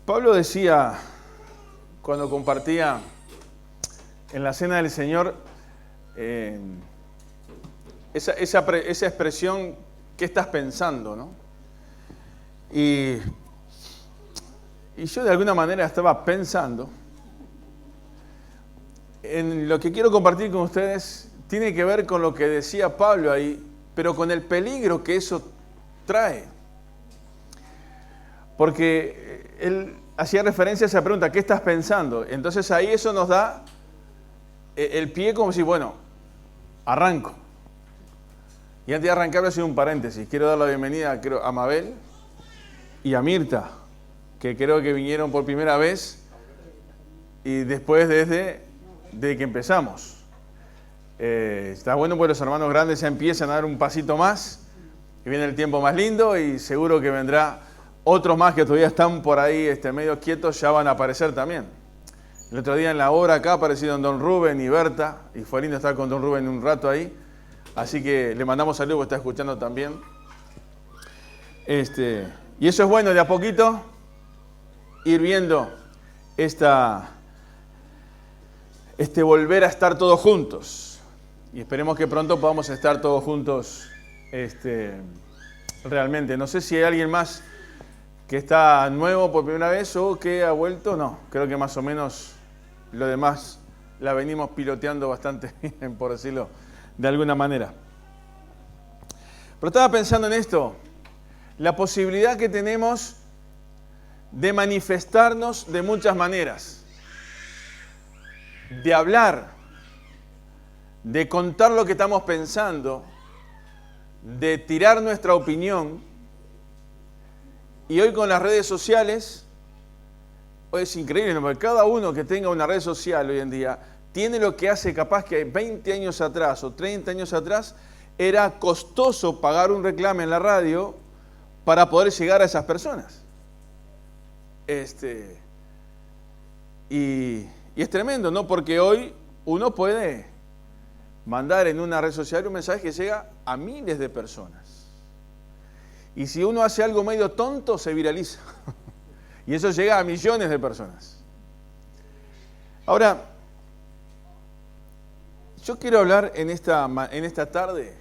Pablo decía, cuando compartía en la Cena del Señor, esa expresión, ¿qué estás pensando?, ¿no? Y yo de alguna manera estaba pensando en lo que quiero compartir con ustedes. Tiene que ver con lo que decía Pablo ahí, pero con el peligro que eso trae. Porque él hacía referencia a esa pregunta, ¿qué estás pensando? Entonces ahí eso nos da el pie como si, bueno, arranco. Y antes de arrancar voy a hacer un paréntesis. Quiero dar la bienvenida a Mabel y a Mirta, que creo que vinieron por primera vez y después desde que empezamos. Está bueno porque los hermanos grandes ya empiezan a dar un pasito más, que viene el tiempo más lindo y seguro que vendrá otros más que todavía están por ahí medio quietos, ya van a aparecer también. El otro día en la obra acá aparecieron Don Rubén y Berta, y fue lindo estar con Don Rubén un rato ahí, así que le mandamos saludos, porque está escuchando también. Y eso es bueno, de a poquito ir viendo volver a estar todos juntos. Y esperemos que pronto podamos estar todos juntos realmente. No sé si hay alguien más que está nuevo por primera vez o que ha vuelto. No, creo que más o menos lo demás la venimos piloteando bastante bien, por decirlo de alguna manera. Pero estaba pensando en esto, la posibilidad que tenemos de manifestarnos de muchas maneras, de hablar, de contar lo que estamos pensando, de tirar nuestra opinión. Y hoy con las redes sociales, hoy es increíble, ¿no? Porque cada uno que tenga una red social hoy en día tiene lo que hace capaz que 20 años atrás o 30 años atrás era costoso pagar un reclame en la radio para poder llegar a esas personas. Y es tremendo, ¿no? Porque hoy uno puede mandar en una red social un mensaje que llega a miles de personas. Y si uno hace algo medio tonto, se viraliza. Y eso llega a millones de personas. Ahora, yo quiero hablar en esta tarde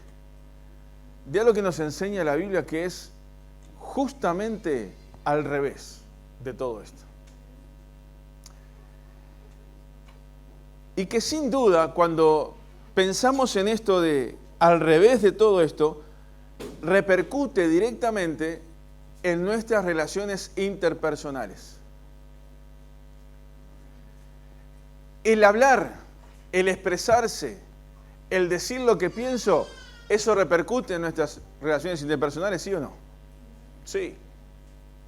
de algo que nos enseña la Biblia, que es justamente al revés de todo esto. Y que sin duda, cuando pensamos en esto de al revés de todo esto, repercute directamente en nuestras relaciones interpersonales. El hablar, el expresarse, el decir lo que pienso, ¿eso repercute en nuestras relaciones interpersonales, sí o no? Sí,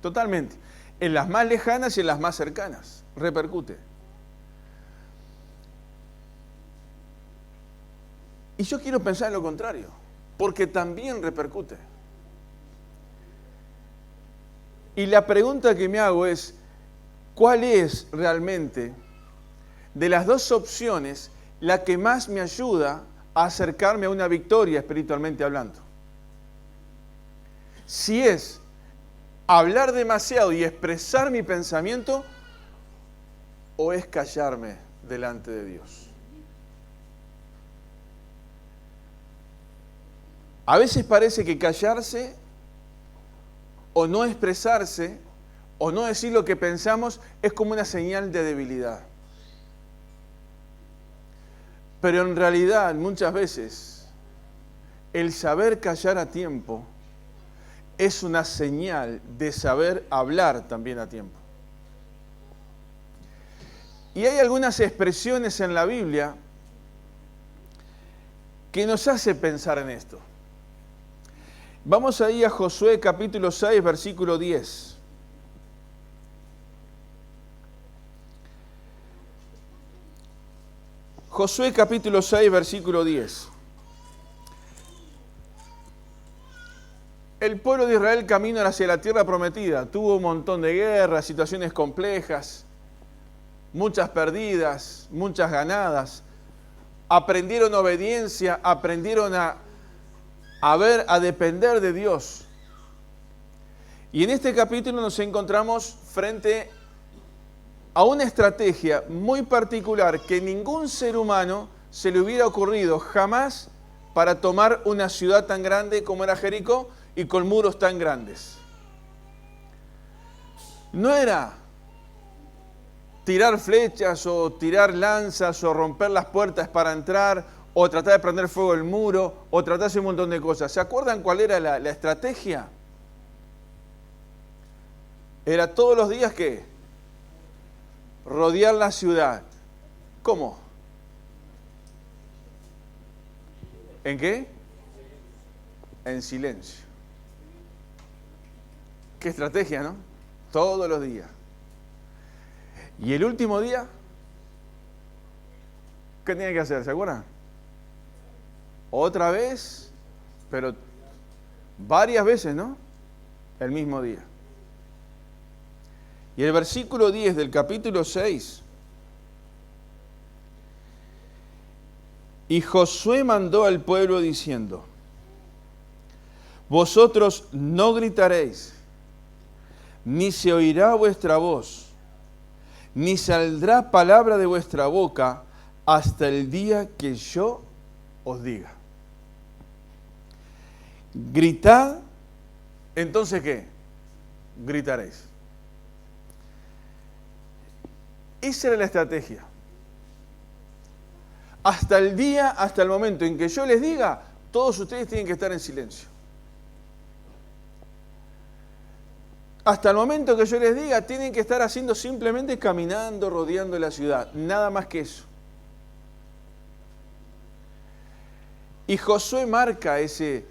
totalmente. En las más lejanas y en las más cercanas, repercute. Y yo quiero pensar en lo contrario, porque también repercute. Y la pregunta que me hago es, ¿cuál es realmente de las dos opciones la que más me ayuda a acercarme a una victoria espiritualmente hablando? Si es hablar demasiado y expresar mi pensamiento, o es callarme delante de Dios. A veces parece que callarse o no expresarse o no decir lo que pensamos es como una señal de debilidad. Pero en realidad muchas veces el saber callar a tiempo es una señal de saber hablar también a tiempo. Y hay algunas expresiones en la Biblia que nos hace pensar en esto. Vamos ahí a Josué capítulo 6, versículo 10. Josué capítulo 6, versículo 10. El pueblo de Israel camina hacia la tierra prometida. Tuvo un montón de guerras, situaciones complejas, muchas perdidas, muchas ganadas. Aprendieron obediencia, aprendieron a depender de Dios. Y en este capítulo nos encontramos frente a una estrategia muy particular que ningún ser humano se le hubiera ocurrido jamás para tomar una ciudad tan grande como era Jericó y con muros tan grandes. No era tirar flechas o tirar lanzas o romper las puertas para entrar o tratar de prender fuego el muro o tratar de hacer un montón de cosas. ¿Se acuerdan cuál era la estrategia? Era todos los días ¿qué? Rodear la ciudad. ¿Cómo? ¿En qué? En silencio. Qué estrategia, ¿no? Todos los días. Y el último día, ¿qué tenía que hacer? ¿Se acuerdan? Otra vez, pero varias veces, ¿no? El mismo día. Y el versículo 10 del capítulo 6. Y Josué mandó al pueblo diciendo: vosotros no gritaréis, ni se oirá vuestra voz, ni saldrá palabra de vuestra boca hasta el día que yo os diga. Gritad, entonces ¿qué? Gritaréis. Esa era la estrategia. Hasta el día, hasta el momento en que yo les diga, todos ustedes tienen que estar en silencio. Hasta el momento que yo les diga, tienen que estar haciendo simplemente caminando, rodeando la ciudad. Nada más que eso. Y Josué marca ese,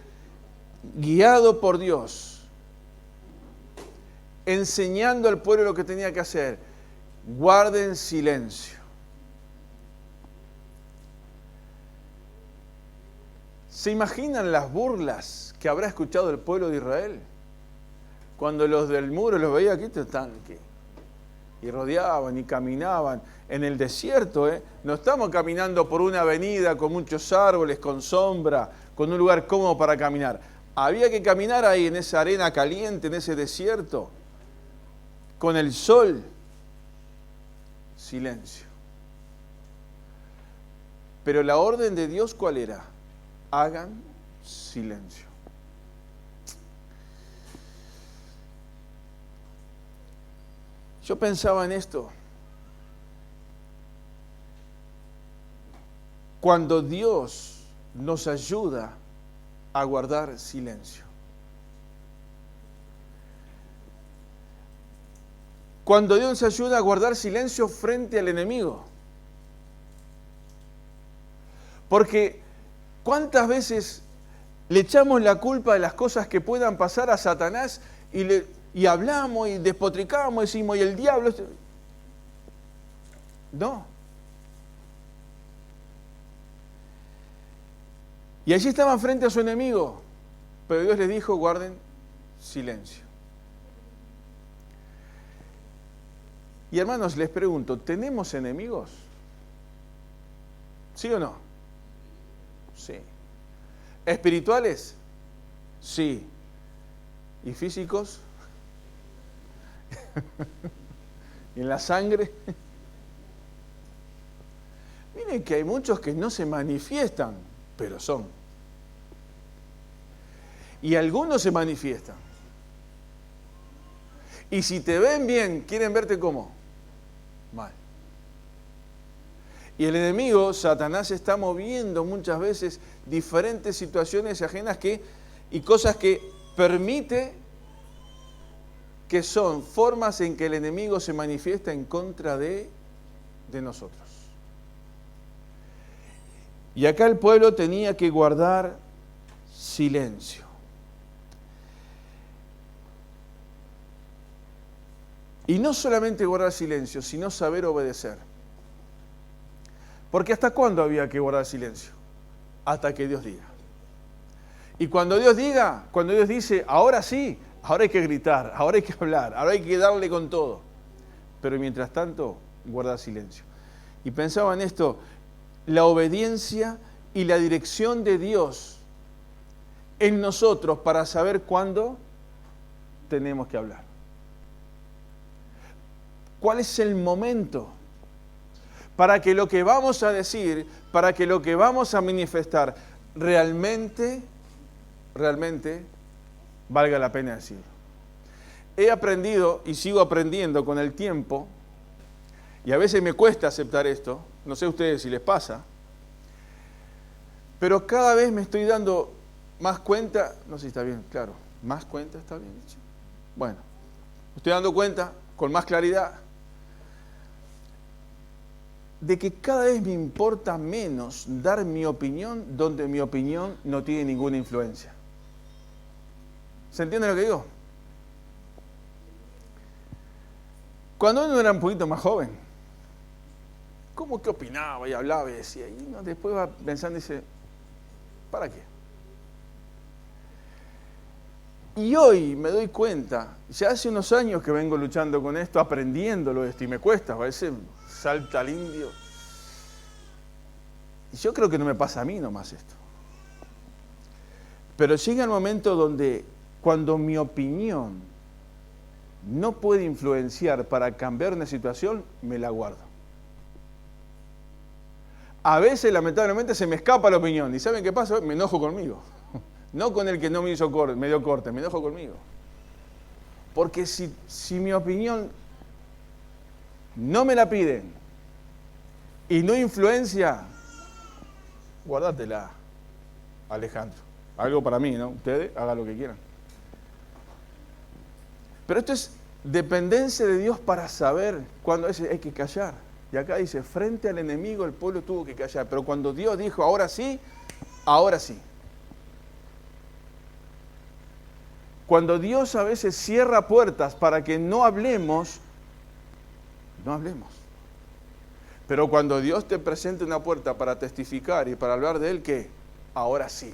guiado por Dios, enseñando al pueblo lo que tenía que hacer. Guarden silencio. ¿Se imaginan las burlas que habrá escuchado el pueblo de Israel? Cuando los del muro los veía aquí, y rodeaban y caminaban en el desierto, no estamos caminando por una avenida con muchos árboles, con sombra, con un lugar cómodo para caminar. Había que caminar ahí en esa arena caliente, en ese desierto, con el sol. Silencio. Pero la orden de Dios, ¿cuál era? Hagan silencio. Yo pensaba en esto. Cuando Dios nos ayuda a guardar silencio. Cuando Dios nos ayuda a guardar silencio frente al enemigo. Porque ¿cuántas veces le echamos la culpa de las cosas que puedan pasar a Satanás y hablamos y despotricamos y decimos, y el diablo? No. Y allí estaban frente a su enemigo, pero Dios les dijo, guarden silencio. Y hermanos, les pregunto, ¿tenemos enemigos? ¿Sí o no? Sí. ¿Espirituales? Sí. ¿Y físicos? ¿Y en la sangre? Miren que hay muchos que no se manifiestan, pero son. Y algunos se manifiestan. Y si te ven bien, quieren verte ¿cómo? Mal. Y el enemigo, Satanás, está moviendo muchas veces diferentes situaciones ajenas y cosas que permite, que son formas en que el enemigo se manifiesta en contra de nosotros. Y acá el pueblo tenía que guardar silencio. Y no solamente guardar silencio, sino saber obedecer. Porque ¿hasta cuándo había que guardar silencio? Hasta que Dios diga. Y cuando Dios diga, cuando Dios dice, ahora sí, ahora hay que gritar, ahora hay que hablar, ahora hay que darle con todo. Pero mientras tanto, guardar silencio. Y pensaba en esto, la obediencia y la dirección de Dios en nosotros para saber cuándo tenemos que hablar. ¿Cuál es el momento? Para que lo que vamos a decir, para que lo que vamos a manifestar realmente valga la pena decirlo. He aprendido y sigo aprendiendo con el tiempo, y a veces me cuesta aceptar esto, no sé a ustedes si les pasa, pero cada vez me estoy dando más cuenta, no sé si está bien, claro, más cuenta, ¿está bien dicho? Bueno, me estoy dando cuenta con más claridad de que cada vez me importa menos dar mi opinión donde mi opinión no tiene ninguna influencia. ¿Se entiende lo que digo? Cuando uno era un poquito más joven, ¿cómo que opinaba y hablaba y decía? Y uno después va pensando y dice, ¿para qué? Y hoy me doy cuenta, ya hace unos años que vengo luchando con esto, aprendiéndolo esto, y me cuesta, a veces salta al indio. Y yo creo que no me pasa a mí nomás esto. Pero llega el momento donde, cuando mi opinión no puede influenciar para cambiar una situación, me la guardo. A veces, lamentablemente, se me escapa la opinión. ¿Y saben qué pasa? Me enojo conmigo. No con el que no me dio corte, me enojo conmigo. Porque si mi opinión no me la piden y no influencia, guárdatela, Alejandro. Algo para mí, ¿no? Ustedes hagan lo que quieran. Pero esto es dependencia de Dios para saber cuándo hay que callar. Y acá dice, frente al enemigo el pueblo tuvo que callar. Pero cuando Dios dijo, ahora sí, ahora sí. Cuando Dios a veces cierra puertas para que no hablemos, no hablemos. Pero cuando Dios te presenta una puerta para testificar y para hablar de Él, ¿qué? Ahora sí.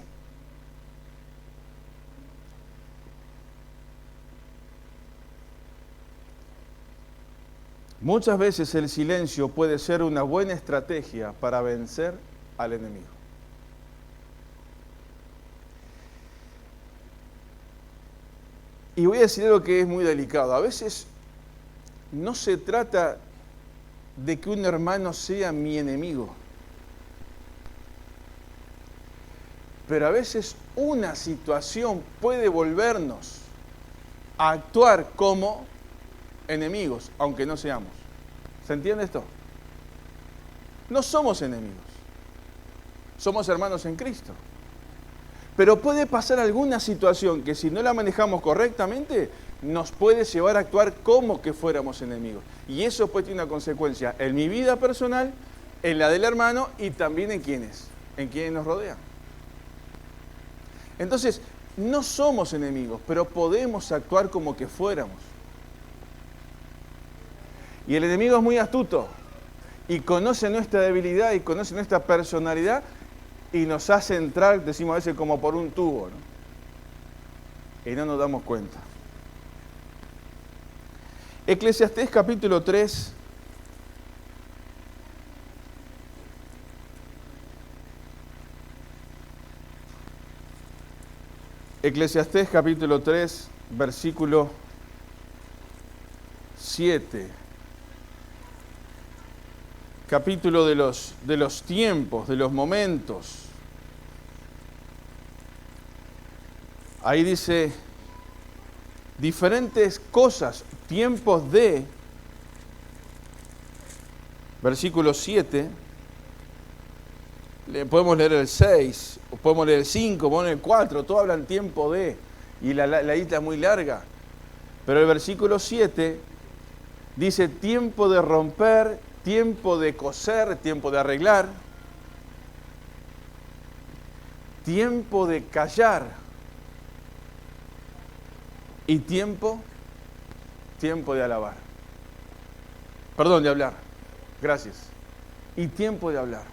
Muchas veces el silencio puede ser una buena estrategia para vencer al enemigo. Y voy a decir algo que es muy delicado. A veces no se trata de que un hermano sea mi enemigo, pero a veces una situación puede volvernos a actuar como enemigos, aunque no seamos. ¿Se entiende esto? No somos enemigos. Somos hermanos en Cristo. Pero puede pasar alguna situación que si no la manejamos correctamente, nos puede llevar a actuar como que fuéramos enemigos. Y eso pues tiene una consecuencia en mi vida personal, en la del hermano y también en quienes nos rodean. Entonces, no somos enemigos, pero podemos actuar como que fuéramos. Y el enemigo es muy astuto y conoce nuestra debilidad y conoce nuestra personalidad y nos hace entrar, decimos a veces, como por un tubo, ¿no? Y no nos damos cuenta. Eclesiastés capítulo 3. Eclesiastés capítulo 3, versículo 7. Capítulo de los tiempos, de los momentos. Ahí dice diferentes cosas, tiempos de, versículo 7, podemos leer el 6, podemos leer el 5, podemos leer el 4, todos hablan tiempo de, y la isla es muy larga, pero el versículo 7 dice tiempo de romper, tiempo de coser, tiempo de arreglar, tiempo de callar y tiempo de alabar. Perdón, de hablar. Gracias. Y tiempo de hablar.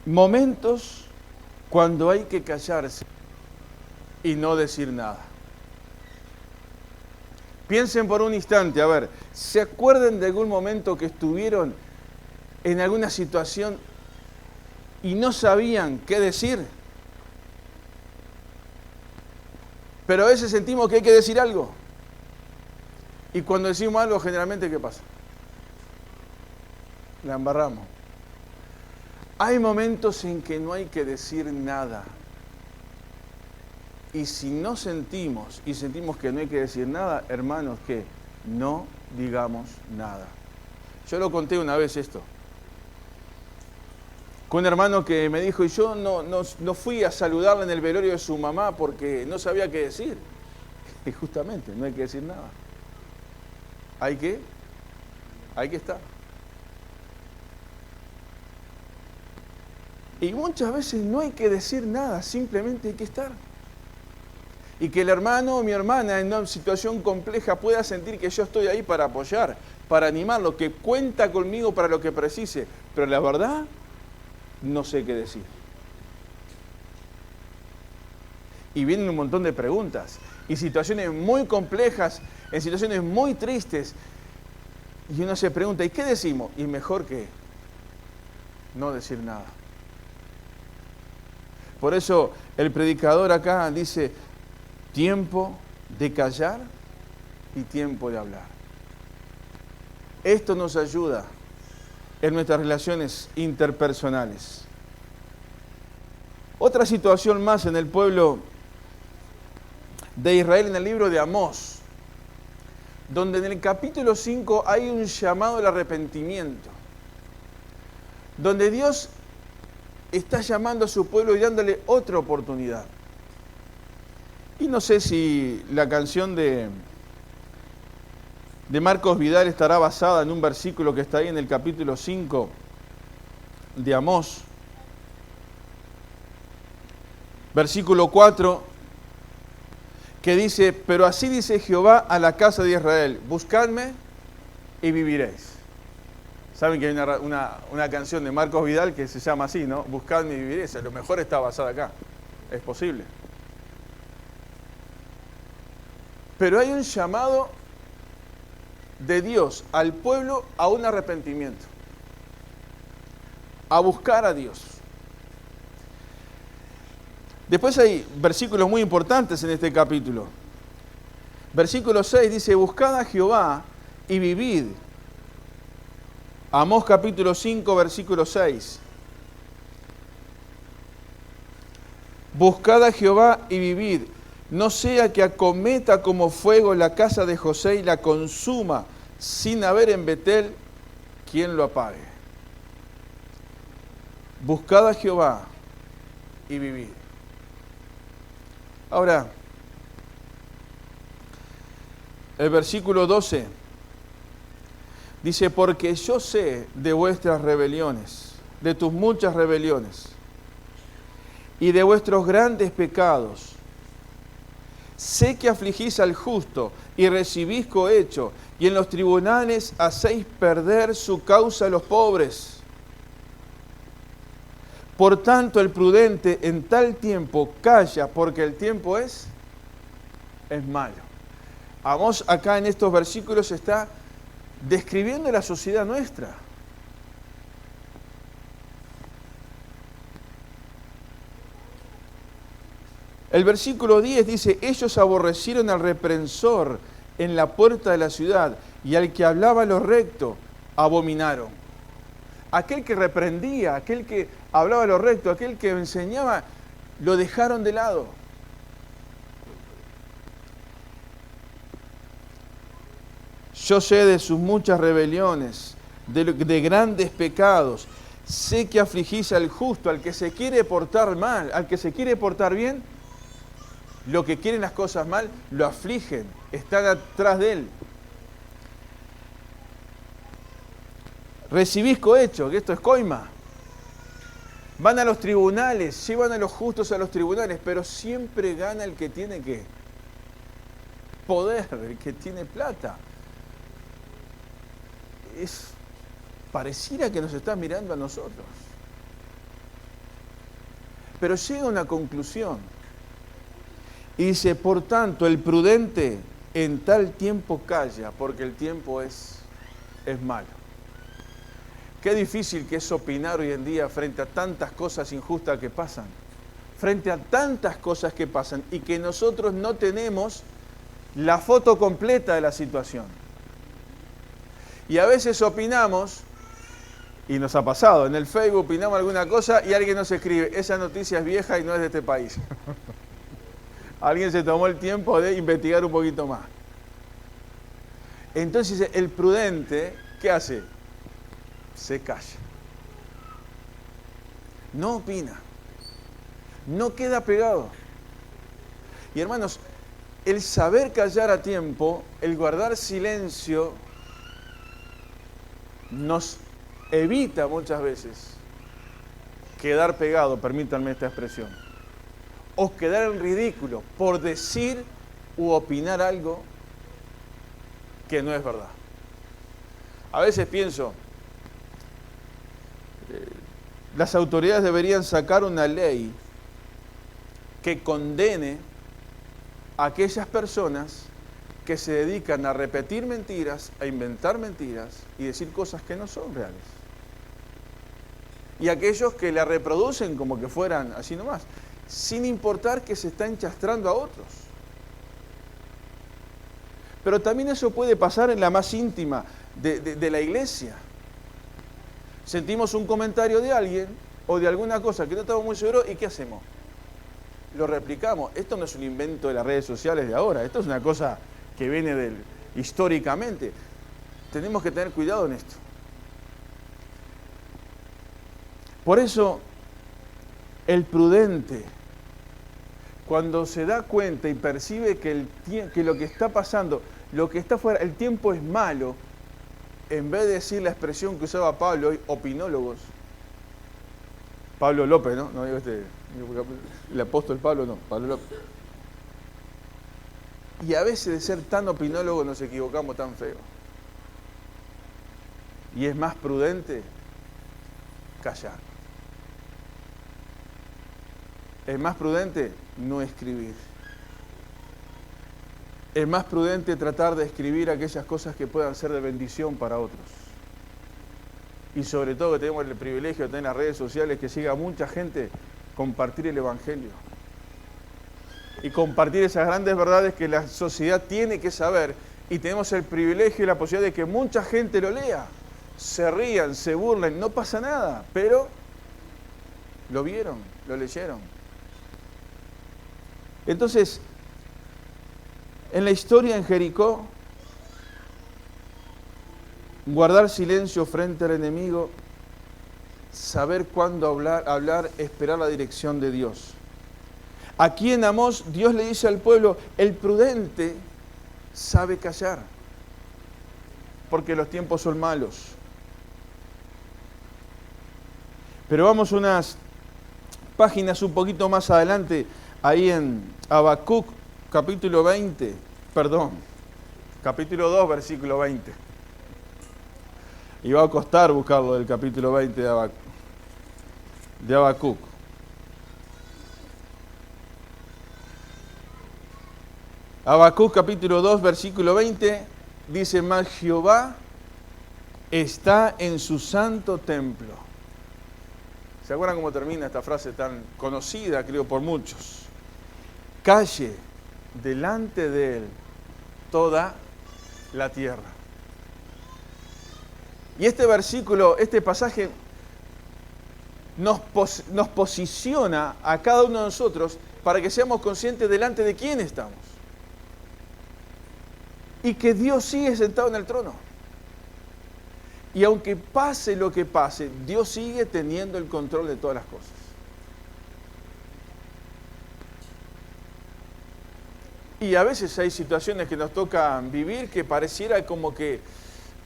Momentos cuando hay que callarse y no decir nada. Piensen por un instante, a ver, ¿se acuerdan de algún momento que estuvieron en alguna situación y no sabían qué decir? Pero a veces sentimos que hay que decir algo. Y cuando decimos algo, generalmente, ¿qué pasa? La embarramos. Hay momentos en que no hay que decir nada. Y si no sentimos y sentimos que no hay que decir nada, hermanos, que no digamos nada. Yo lo conté una vez esto. Con un hermano que me dijo, y yo no fui a saludarle en el velorio de su mamá porque no sabía qué decir. Y justamente, no hay que decir nada. Hay que estar. Y muchas veces no hay que decir nada, simplemente hay que estar. Y que el hermano o mi hermana en una situación compleja pueda sentir que yo estoy ahí para apoyar, para animarlo, que cuenta conmigo para lo que precise. Pero la verdad, no sé qué decir. Y vienen un montón de preguntas y situaciones muy complejas, en situaciones muy tristes. Y uno se pregunta, ¿y qué decimos? Y mejor que no decir nada. Por eso el predicador acá dice, tiempo de callar y tiempo de hablar. Esto nos ayuda en nuestras relaciones interpersonales. Otra situación más en el pueblo de Israel en el libro de Amós, donde en el capítulo 5 hay un llamado al arrepentimiento, donde Dios está llamando a su pueblo y dándole otra oportunidad. Y no sé si la canción de Marcos Vidal estará basada en un versículo que está ahí en el capítulo 5 de Amós. Versículo 4, que dice, pero así dice Jehová a la casa de Israel, buscadme y viviréis. Saben que hay una canción de Marcos Vidal que se llama así, ¿no? Buscadme y viviréis. A lo mejor está basada acá. Es posible. Pero hay un llamado de Dios al pueblo a un arrepentimiento, a buscar a Dios. Después hay versículos muy importantes en este capítulo. Versículo 6 dice, buscad a Jehová y vivid. Amós capítulo 5, versículo 6. Buscad a Jehová y vivid. No sea que acometa como fuego la casa de José y la consuma, sin haber en Betel quien lo apague. Buscad a Jehová y vivid. Ahora, el versículo 12 dice, porque yo sé de vuestras rebeliones, de tus muchas rebeliones, y de vuestros grandes pecados. Sé que afligís al justo y recibís cohecho, y en los tribunales hacéis perder su causa a los pobres. Por tanto, el prudente en tal tiempo calla, porque el tiempo es malo. Amós acá en estos versículos está describiendo la sociedad nuestra. El versículo 10 dice, ellos aborrecieron al reprensor en la puerta de la ciudad, y al que hablaba lo recto, abominaron. Aquel que reprendía, aquel que hablaba lo recto, aquel que enseñaba, lo dejaron de lado. Yo sé de sus muchas rebeliones, de grandes pecados. Sé que afligís al justo, al que se quiere portar mal, al que se quiere portar bien. Lo que quieren las cosas mal, lo afligen, están atrás de él. Recibís cohecho, que esto es coima. Van a los tribunales, llevan a los justos a los tribunales, pero siempre gana el que tiene ¿qué? Poder, el que tiene plata. Pareciera que nos está mirando a nosotros. Pero llega a una conclusión. Y dice, por tanto, el prudente en tal tiempo calla, porque el tiempo es malo. Qué difícil que es opinar hoy en día frente a tantas cosas injustas que pasan, frente a tantas cosas que pasan y que nosotros no tenemos la foto completa de la situación. Y a veces opinamos, y nos ha pasado, en el Facebook opinamos alguna cosa y alguien nos escribe, esa noticia es vieja y no es de este país. Alguien se tomó el tiempo de investigar un poquito más. Entonces el prudente, ¿qué hace? Se calla. No opina. No queda pegado. Y hermanos, el saber callar a tiempo, el guardar silencio, nos evita muchas veces quedar pegado, permítanme esta expresión, o quedar en ridículo por decir u opinar algo que no es verdad. A veces pienso, las autoridades deberían sacar una ley que condene a aquellas personas que se dedican a repetir mentiras, a inventar mentiras y decir cosas que no son reales. Y aquellos que la reproducen como que fueran así nomás, sin importar que se está enchastrando a otros. Pero también eso puede pasar en la más íntima de la iglesia. Sentimos un comentario de alguien o de alguna cosa que no estamos muy seguros y ¿qué hacemos? Lo replicamos. Esto no es un invento de las redes sociales de ahora, esto es una cosa que viene históricamente. Tenemos que tener cuidado en esto. Por eso, el prudente, cuando se da cuenta y percibe que lo que está pasando, lo que está fuera, el tiempo es malo, en vez de decir la expresión que usaba Pablo hoy, opinólogos, Pablo López, ¿no? No digo el apóstol Pablo, no, Pablo López. Y a veces de ser tan opinólogos nos equivocamos tan feo. Y es más prudente callar. Es más prudente no escribir. Es más prudente tratar de escribir aquellas cosas que puedan ser de bendición para otros. Y sobre todo que tenemos el privilegio de tener las redes sociales que siga mucha gente compartir el Evangelio. Y compartir esas grandes verdades que la sociedad tiene que saber. Y tenemos el privilegio y la posibilidad de que mucha gente lo lea. Se rían, se burlen, no pasa nada. Pero lo vieron, lo leyeron. Entonces, en la historia en Jericó, guardar silencio frente al enemigo, saber cuándo hablar, esperar la dirección de Dios. Aquí en Amós, Dios le dice al pueblo, el prudente sabe callar, porque los tiempos son malos. Pero vamos unas páginas un poquito más adelante, ahí en Habacuc, capítulo 2, versículo 20. Y va a costar buscarlo del capítulo 20 de Habacuc. Habacuc capítulo 2, versículo 20, dice, mas Jehová está en su santo templo. ¿Se acuerdan cómo termina esta frase tan conocida, creo, por muchos? Calle delante de él toda la tierra. Y este versículo, este pasaje, nos posiciona a cada uno de nosotros para que seamos conscientes delante de quién estamos. Y que Dios sigue sentado en el trono. Y aunque pase lo que pase, Dios sigue teniendo el control de todas las cosas. Y a veces hay situaciones que nos tocan vivir que pareciera como que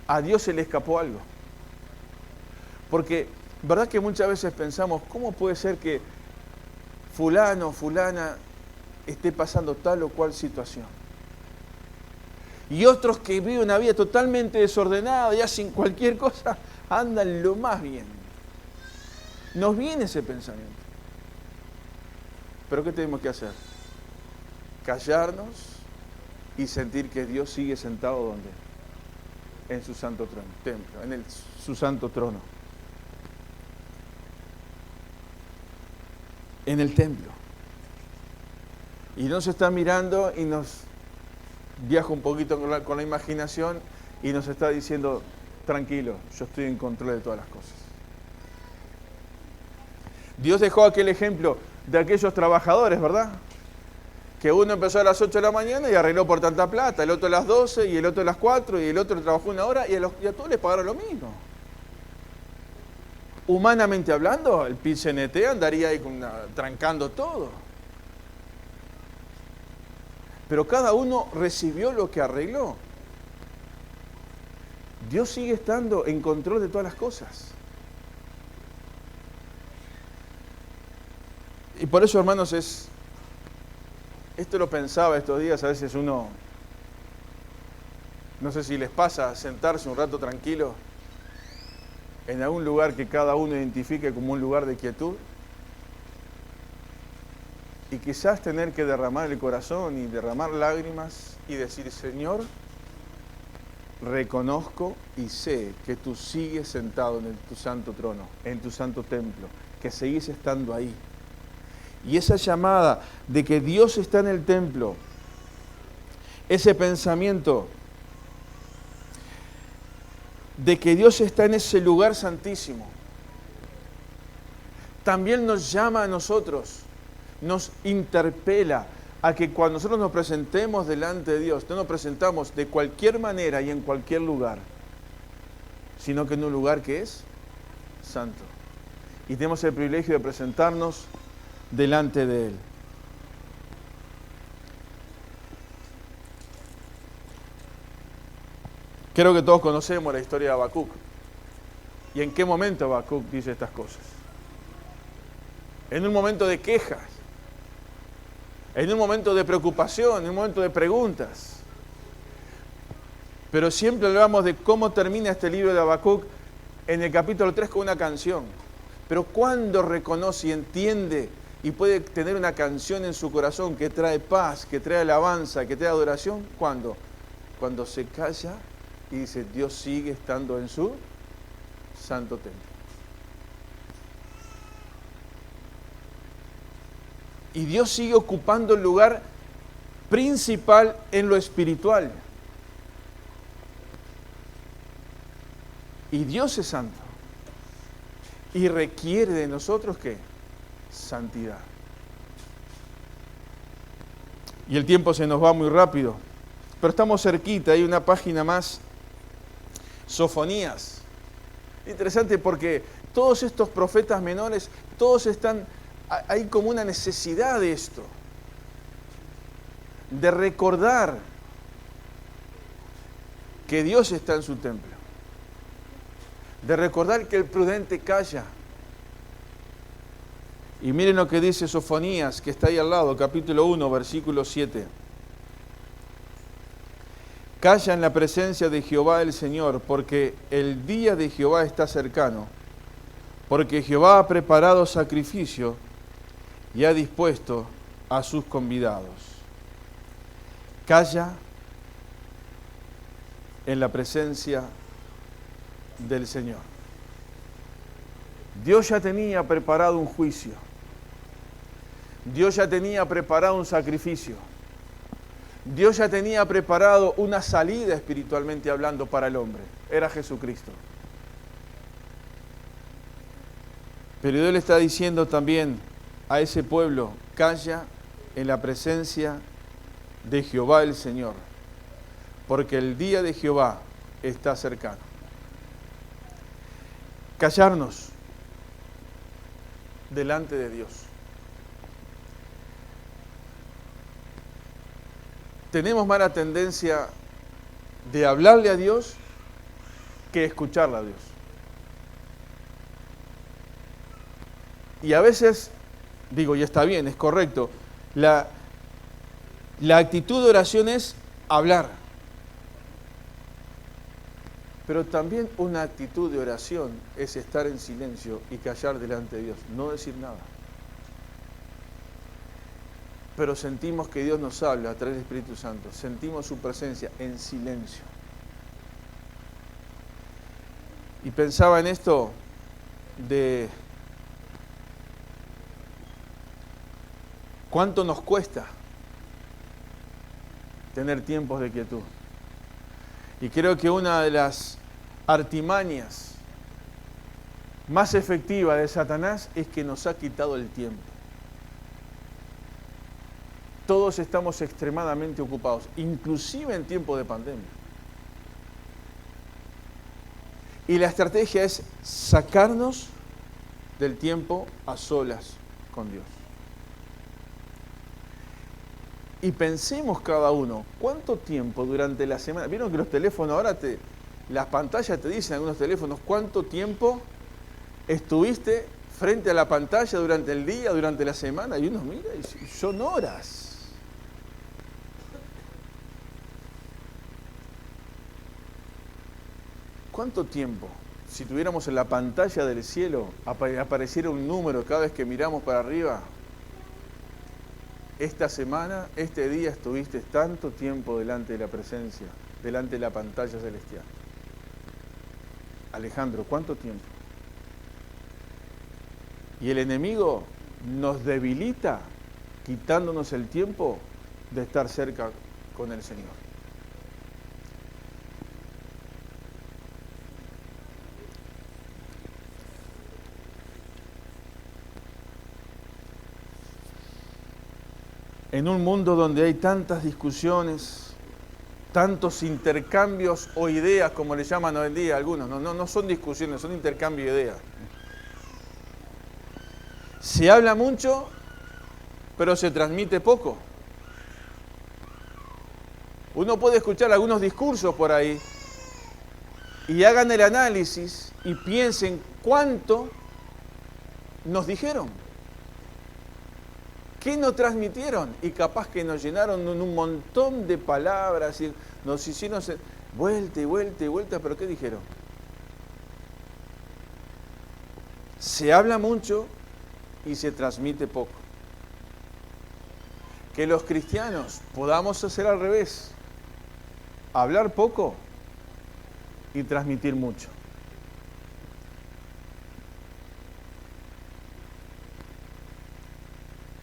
a Dios se le escapó algo. Porque, ¿verdad que muchas veces pensamos, ¿cómo puede ser que fulano o fulana esté pasando tal o cual situación? Y otros que viven una vida totalmente desordenada y hacen cualquier cosa, andan lo más bien. Nos viene ese pensamiento. ¿Pero qué tenemos que hacer? Callarnos y sentir que Dios sigue sentado ¿dónde? En su santo trono, templo, su santo trono. En el templo. Y nos está mirando y nos viaja un poquito con la imaginación y nos está diciendo, tranquilo, yo estoy en control de todas las cosas. Dios dejó aquel ejemplo de aquellos trabajadores, ¿verdad? Que uno empezó a las 8 de la mañana y arregló por tanta plata, el otro a las 12 y el otro a las 4 y el otro trabajó 1 hora y a todos les pagaron lo mismo. Humanamente hablando, el PIT-CNT andaría ahí trancando todo. Pero cada uno recibió lo que arregló. Dios sigue estando en control de todas las cosas. Y por eso, hermanos, esto lo pensaba estos días, a veces uno, no sé si les pasa, sentarse un rato tranquilo en algún lugar que cada uno identifique como un lugar de quietud y quizás tener que derramar el corazón y derramar lágrimas y decir, Señor, reconozco y sé que tú sigues sentado en tu santo trono, en tu santo templo, que seguís estando ahí. Y esa llamada de que Dios está en el templo, ese pensamiento de que Dios está en ese lugar santísimo, también nos llama a nosotros, nos interpela a que cuando nosotros nos presentemos delante de Dios, no nos presentamos de cualquier manera y en cualquier lugar, sino que en un lugar que es santo. Y tenemos el privilegio de presentarnos delante de Él. Creo que todos conocemos la historia de Habacuc. ¿Y en qué momento Habacuc dice estas cosas? En un momento de quejas, en un momento de preocupación, en un momento de preguntas. Pero siempre hablamos de cómo termina este libro de Habacuc en el capítulo 3 con una canción. Pero cuando reconoce y entiende y puede tener una canción en su corazón que trae paz, que trae alabanza, que trae adoración, ¿cuándo? Cuando se calla y dice, Dios sigue estando en su santo templo. Y Dios sigue ocupando el lugar principal en lo espiritual. Y Dios es santo. Y requiere de nosotros, ¿qué? Santidad. Y el tiempo se nos va muy rápido. Pero estamos cerquita, hay una página más. Sofonías. Interesante porque todos estos profetas menores, todos están, hay como una necesidad de esto. De recordar que Dios está en su templo. De recordar que el prudente calla. Y miren lo que dice Sofonías, que está ahí al lado, capítulo 1, versículo 7. Calla en la presencia de Jehová el Señor, porque el día de Jehová está cercano, porque Jehová ha preparado sacrificio y ha dispuesto a sus convidados. Calla en la presencia del Señor. Dios ya tenía preparado un juicio. Dios ya tenía preparado un sacrificio. Dios ya tenía preparado una salida espiritualmente hablando para el hombre. Era Jesucristo. Pero Dios le está diciendo también a ese pueblo, calla en la presencia de Jehová el Señor, porque el día de Jehová está cercano. Callarnos delante de Dios. Tenemos mala tendencia de hablarle a Dios que escucharle a Dios. Y a veces, digo, y está bien, es correcto, la actitud de oración es hablar. Pero también una actitud de oración es estar en silencio y callar delante de Dios, no decir nada. Pero sentimos que Dios nos habla a través del Espíritu Santo, sentimos su presencia en silencio. Y pensaba en esto de cuánto nos cuesta tener tiempos de quietud. Y creo que una de las artimañas más efectivas de Satanás es que nos ha quitado el tiempo. Todos estamos extremadamente ocupados, inclusive en tiempo de pandemia. Y la estrategia es sacarnos del tiempo a solas con Dios. Y pensemos cada uno, ¿cuánto tiempo durante la semana? ¿Vieron que los teléfonos ahora las pantallas te dicen, algunos teléfonos, cuánto tiempo estuviste frente a la pantalla durante el día, durante la semana? Y uno mira y son horas. ¿Cuánto tiempo? Si tuviéramos en la pantalla del cielo, apareciera un número cada vez que miramos para arriba. Esta semana, este día estuviste tanto tiempo delante de la presencia, delante de la pantalla celestial. Alejandro, ¿cuánto tiempo? Y el enemigo nos debilita quitándonos el tiempo de estar cerca con el Señor. En un mundo donde hay tantas discusiones, tantos intercambios o ideas, como le llaman hoy en día algunos, no son discusiones, son intercambios de ideas. Se habla mucho, pero se transmite poco. Uno puede escuchar algunos discursos por ahí y hagan el análisis y piensen cuánto nos dijeron. ¿Qué nos transmitieron? Y capaz que nos llenaron un montón de palabras y nos hicieron vuelta y vuelta y vuelta, pero ¿qué dijeron? Se habla mucho y se transmite poco. Que los cristianos podamos hacer al revés, hablar poco y transmitir mucho.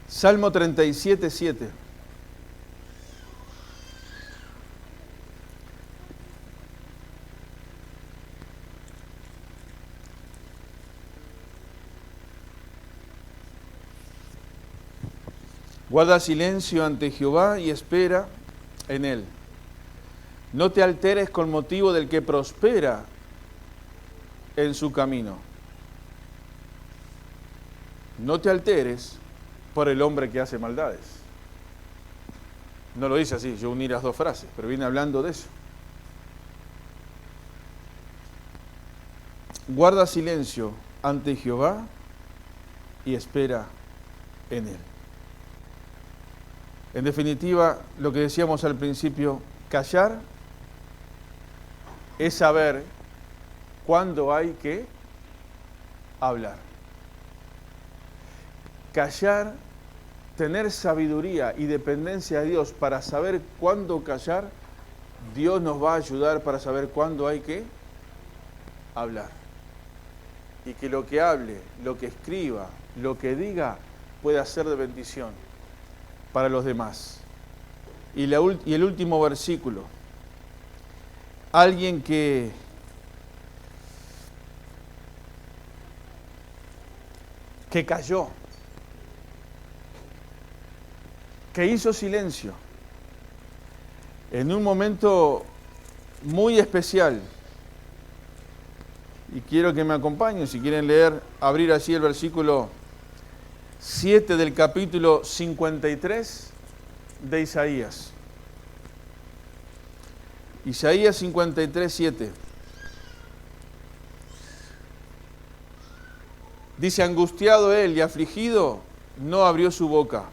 Salmo 37, 7. Guarda silencio ante Jehová y espera en Él. No te alteres con motivo del que prospera en su camino. No te alteres por el hombre que hace maldades. No lo dice así, yo uní las dos frases, pero viene hablando de eso. Guarda silencio ante Jehová y espera en Él. En definitiva, lo que decíamos al principio, callar es saber cuándo hay que hablar. Callar, tener sabiduría y dependencia de Dios para saber cuándo callar, Dios nos va a ayudar para saber cuándo hay que hablar. Y que lo que hable, lo que escriba, lo que diga, pueda ser de bendición para los demás. Y el último versículo. Alguien que cayó, que hizo silencio en un momento muy especial. Y quiero que me acompañen, si quieren leer, abrir así el versículo 7 del capítulo 53 de Isaías. Isaías 53, 7. Dice, angustiado él y afligido, no abrió su boca.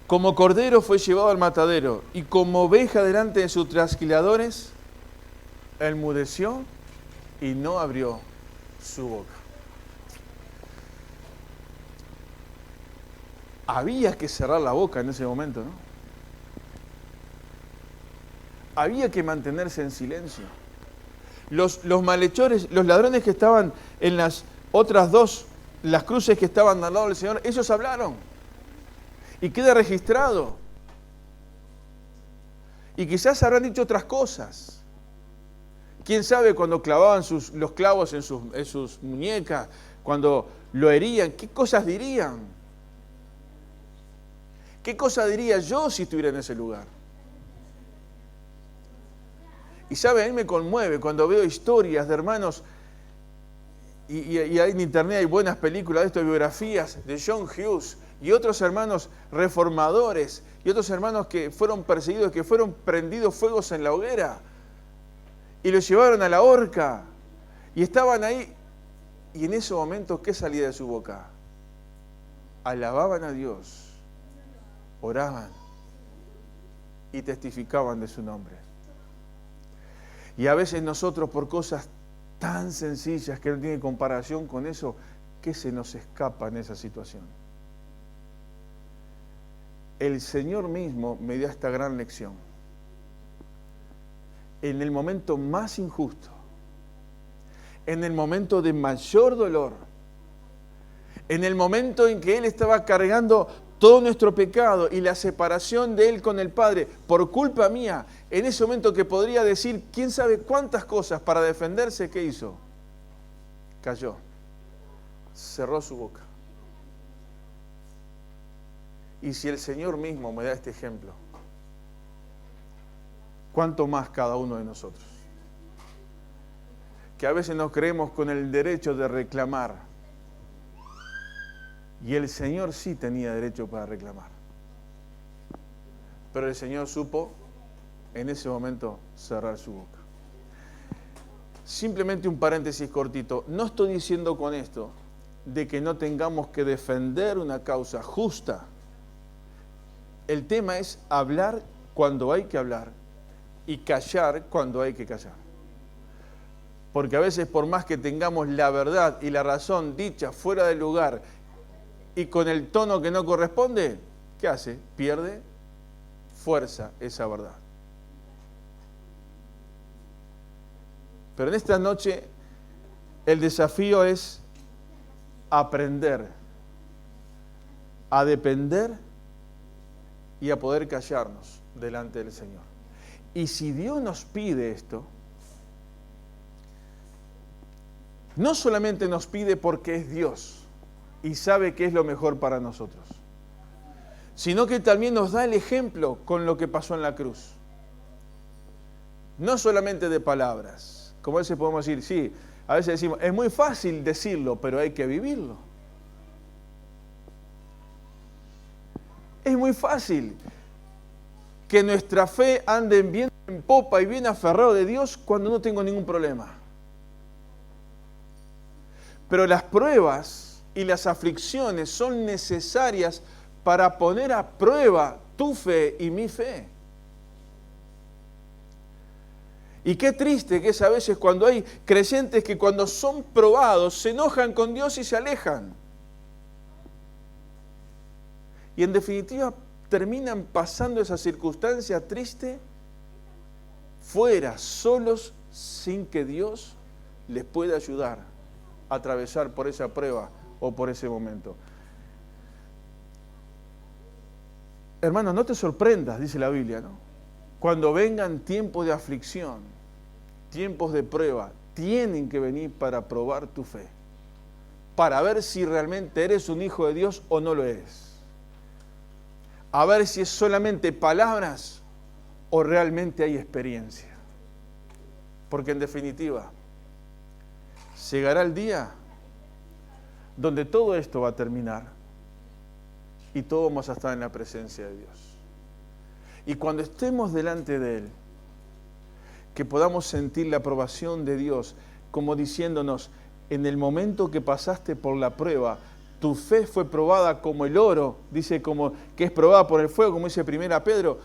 Como cordero fue llevado al matadero, y como oveja delante de sus trasquiladores, enmudeció y no abrió su boca. Había que cerrar la boca en ese momento, ¿no? Había que mantenerse en silencio. Los malhechores, los ladrones que estaban en las otras dos, las cruces que estaban al lado del Señor, ellos hablaron. Y queda registrado Y quizás habrán dicho otras cosas. ¿Quién sabe cuando clavaban los clavos en sus muñecas, cuando lo herían, qué cosas dirían? ¿Qué cosa diría yo si estuviera en ese lugar? Y sabe, a mí me conmueve cuando veo historias de hermanos, y ahí en internet hay buenas películas de esto, biografías de John Hughes y otros hermanos reformadores y otros hermanos que fueron perseguidos, que fueron prendidos fuegos en la hoguera y los llevaron a la horca y estaban ahí. Y en ese momento, ¿qué salía de su boca? Alababan a Dios, oraban y testificaban de su nombre. Y a veces nosotros, por cosas tan sencillas que no tienen comparación con eso, ¿qué se nos escapa en esa situación? El Señor mismo me dio esta gran lección. En el momento más injusto, en el momento de mayor dolor, en el momento en que Él estaba cargando todo nuestro pecado y la separación de Él con el Padre por culpa mía, en ese momento que podría decir quién sabe cuántas cosas para defenderse, ¿qué hizo? Cayó, cerró su boca. Y si el Señor mismo me da este ejemplo, ¿cuánto más cada uno de nosotros? Que a veces nos creemos con el derecho de reclamar. Y el Señor sí tenía derecho para reclamar. Pero el Señor supo en ese momento cerrar su boca. Simplemente un paréntesis cortito. No estoy diciendo con esto de que no tengamos que defender una causa justa. El tema es hablar cuando hay que hablar y callar cuando hay que callar. Porque a veces, por más que tengamos la verdad y la razón dicha fuera del lugar y con el tono que no corresponde, ¿qué hace? Pierde fuerza esa verdad. Pero en esta noche el desafío es aprender a depender y a poder callarnos delante del Señor. Y si Dios nos pide esto, no solamente nos pide porque es Dios y sabe que es lo mejor para nosotros, sino que también nos da el ejemplo con lo que pasó en la cruz. No solamente de palabras, como a veces podemos decir, sí, a veces decimos, es muy fácil decirlo, pero hay que vivirlo. Es muy fácil que nuestra fe ande bien en popa y bien aferrado de Dios cuando no tengo ningún problema. Pero las pruebas y las aflicciones son necesarias para poner a prueba tu fe y mi fe. Y qué triste que es a veces cuando hay creyentes que cuando son probados se enojan con Dios y se alejan. Y en definitiva terminan pasando esa circunstancia triste fuera, solos, sin que Dios les pueda ayudar a atravesar por esa prueba o por ese momento. Hermano, no te sorprendas, dice la Biblia, ¿no? Cuando vengan tiempos de aflicción, tiempos de prueba, tienen que venir para probar tu fe, para ver si realmente eres un hijo de Dios o no lo eres. A ver si es solamente palabras o realmente hay experiencia. Porque en definitiva, llegará el día donde todo esto va a terminar y todos vamos a estar en la presencia de Dios. Y cuando estemos delante de Él, que podamos sentir la aprobación de Dios, como diciéndonos, en el momento que pasaste por la prueba, tu fe fue probada como el oro, dice como que es probada por el fuego, como dice 1 Pedro.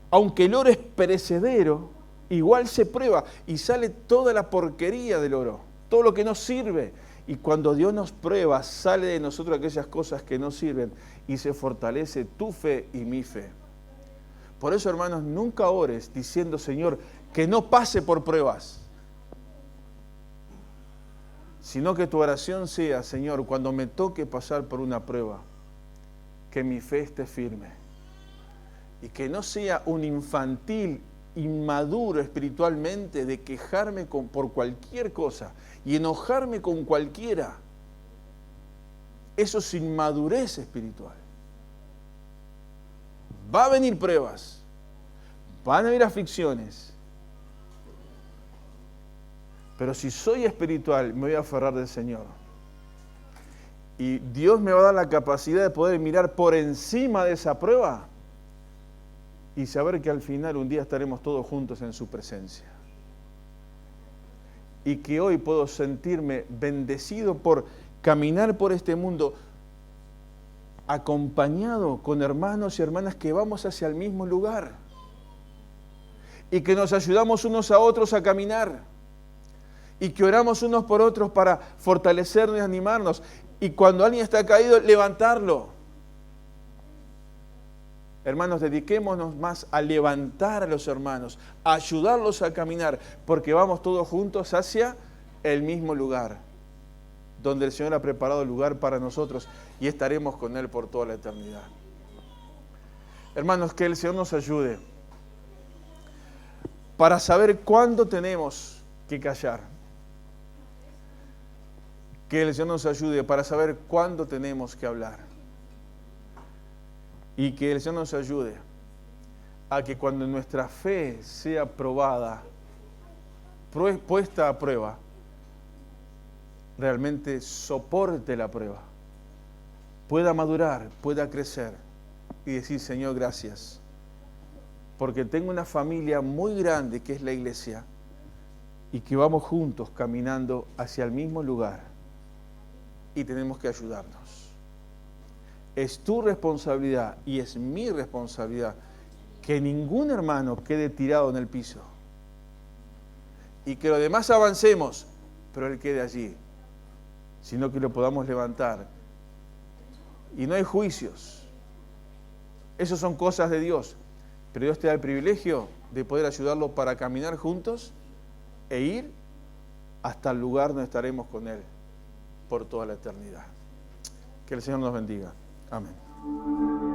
Aunque el oro es perecedero, igual se prueba y sale toda la porquería del oro, todo lo que no sirve. Y cuando Dios nos prueba, sale de nosotros aquellas cosas que no sirven y se fortalece tu fe y mi fe. Por eso, hermanos, nunca ores diciendo, Señor, que no pase por pruebas, sino que tu oración sea, Señor, cuando me toque pasar por una prueba, que mi fe esté firme, Y que no sea un infantil, inmaduro espiritualmente, de quejarme por cualquier cosa y enojarme con cualquiera. Eso es inmadurez espiritual. Va a venir pruebas, van a haber aflicciones, pero si soy espiritual me voy a aferrar del Señor. Y Dios me va a dar la capacidad de poder mirar por encima de esa prueba y saber que al final un día estaremos todos juntos en su presencia. Y que hoy puedo sentirme bendecido por caminar por este mundo acompañado con hermanos y hermanas que vamos hacia el mismo lugar. Y que nos ayudamos unos a otros a caminar. Y que oramos unos por otros para fortalecernos y animarnos. Y cuando alguien está caído, levantarlo. Hermanos, dediquémonos más a levantar a los hermanos, a ayudarlos a caminar, porque vamos todos juntos hacia el mismo lugar, donde el Señor ha preparado el lugar para nosotros y estaremos con Él por toda la eternidad. Hermanos, que el Señor nos ayude para saber cuándo tenemos que callar. Que el Señor nos ayude para saber cuándo tenemos que hablar. Y que el Señor nos ayude a que cuando nuestra fe sea probada, puesta a prueba, realmente soporte la prueba, pueda madurar, pueda crecer y decir: Señor, gracias, porque tengo una familia muy grande que es la iglesia y que vamos juntos caminando hacia el mismo lugar y tenemos que ayudarnos. Es tu responsabilidad y es mi responsabilidad que ningún hermano quede tirado en el piso y que los demás avancemos, pero él quede allí, sino que lo podamos levantar. Y no hay juicios. Esas son cosas de Dios, pero Dios te da el privilegio de poder ayudarlo para caminar juntos e ir hasta el lugar donde estaremos con Él por toda la eternidad. Que el Señor nos bendiga. Amén.